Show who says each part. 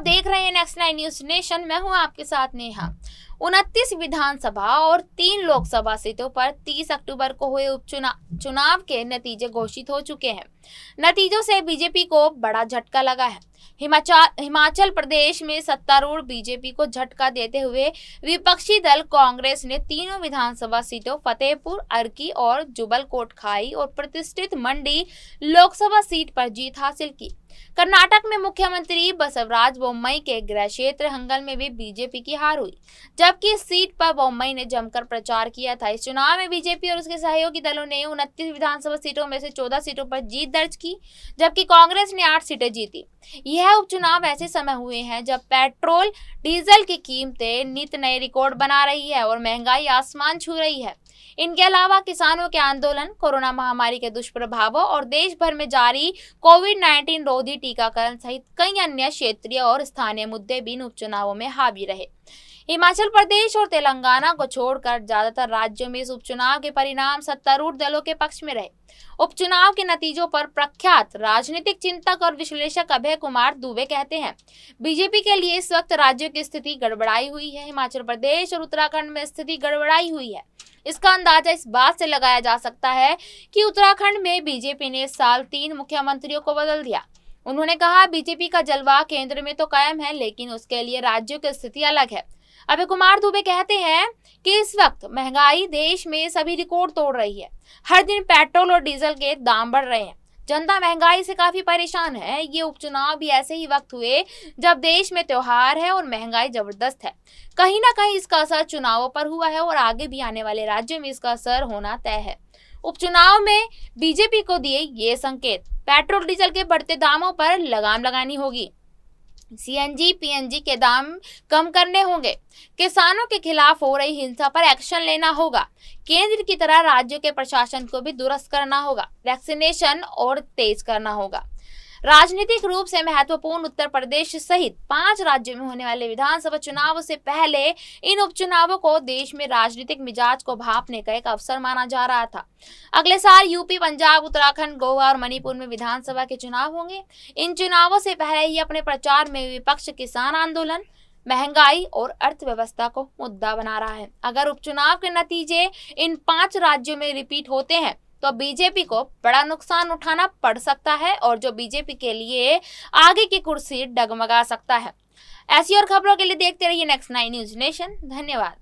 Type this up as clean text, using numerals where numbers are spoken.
Speaker 1: देख रहे हैं नेक्स्ट 9 न्यूज नेशन। मैं हूं आपके साथ नेहा। 29 विधानसभा और 3 लोकसभा सीटों पर 30 अक्टूबर को हुए चुनाव के नतीजे घोषित हो चुके हैं। नतीजों से बीजेपी को बड़ा झटका लगा है। हिमाचल प्रदेश में सत्तारूढ़ बीजेपी को झटका देते हुए विपक्षी दल कांग्रेस ने तीनों विधानसभा सीटों फतेहपुर, अर्की और जुब्बल कोटखाई और प्रतिष्ठित मंडी लोकसभा सीट पर जीत हासिल की। कर्नाटक में मुख्यमंत्री बसवराज बोम्मई के गृह क्षेत्र हंगल में भी बीजेपी की हार हुई, जबकि इस सीट पर बोम्मई ने जमकर प्रचार किया था। इस चुनाव में बीजेपी और उसके सहयोगी दलों ने 29 विधानसभा सीटों में से 14 सीटों पर जीत दर्ज की, जबकि कांग्रेस ने 8 सीटें जीती। यह उपचुनाव ऐसे समय हुए हैं जब पेट्रोल डीजल की कीमतें नित नए रिकॉर्ड बना रही है और महंगाई आसमान छू रही है। इनके अलावा किसानों के आंदोलन, कोरोना महामारी के दुष्प्रभावों और देश भर में जारी कोविड-19 रोधी टीकाकरण सहित कई अन्य क्षेत्रीय और स्थानीय मुद्दे भी इन उपचुनावों में हावी रहे। हिमाचल प्रदेश और तेलंगाना को छोड़कर ज्यादातर राज्यों में इस उपचुनाव के परिणाम सत्तारूढ़ दलों के पक्ष में रहे। उपचुनाव के नतीजों पर प्रख्यात राजनीतिक चिंतक और विश्लेषक अभय कुमार दुबे कहते हैं, बीजेपी के लिए इस वक्त राज्यों की स्थिति गड़बड़ाई हुई है। हिमाचल प्रदेश और उत्तराखंड में स्थिति गड़बड़ाई हुई है। इसका अंदाजा इस बात से लगाया जा सकता है कि उत्तराखंड में बीजेपी ने इस साल 3 मुख्यमंत्रियों को बदल दिया। उन्होंने कहा, बीजेपी का जलवा केंद्र में तो कायम है, लेकिन उसके लिए राज्यों की स्थिति अलग है। अभय कुमार दुबे कहते हैं कि इस वक्त महंगाई देश में सभी रिकॉर्ड तोड़ रही है। हर दिन पेट्रोल और डीजल के दाम बढ़ रहे हैं। जनता महंगाई से काफी परेशान है। ये उपचुनाव भी ऐसे ही वक्त हुए जब देश में त्योहार है और महंगाई जबरदस्त है। कहीं ना कहीं इसका असर चुनावों पर हुआ है और आगे भी आने वाले राज्यों में इसका असर होना तय है। उपचुनाव में बीजेपी को दिए ये संकेत, पेट्रोल डीजल के बढ़ते दामों पर लगाम लगानी होगी, सीएनजी पीएनजी के दाम कम करने होंगे, किसानों के खिलाफ हो रही हिंसा पर एक्शन लेना होगा, केंद्र की तरह राज्यों के प्रशासन को भी दुरुस्त करना होगा, वैक्सीनेशन और तेज करना होगा। राजनीतिक रूप से महत्वपूर्ण उत्तर प्रदेश सहित 5 राज्यों में होने वाले विधानसभा चुनावों से पहले इन उपचुनावों को देश में राजनीतिक मिजाज को भांपने का एक अवसर माना जा रहा था। अगले साल यूपी, पंजाब, उत्तराखंड, गोवा और मणिपुर में विधानसभा के चुनाव होंगे। इन चुनावों से पहले ही अपने प्रचार में विपक्ष किसान आंदोलन, महंगाई और अर्थव्यवस्था को मुद्दा बना रहा है। अगर उपचुनाव के नतीजे इन 5 राज्यों में रिपीट होते हैं तो बीजेपी को बड़ा नुकसान उठाना पड़ सकता है और जो बीजेपी के लिए आगे की कुर्सी डगमगा सकता है। ऐसी और खबरों के लिए देखते रहिए नेक्स्ट 9 न्यूज नेशन। धन्यवाद।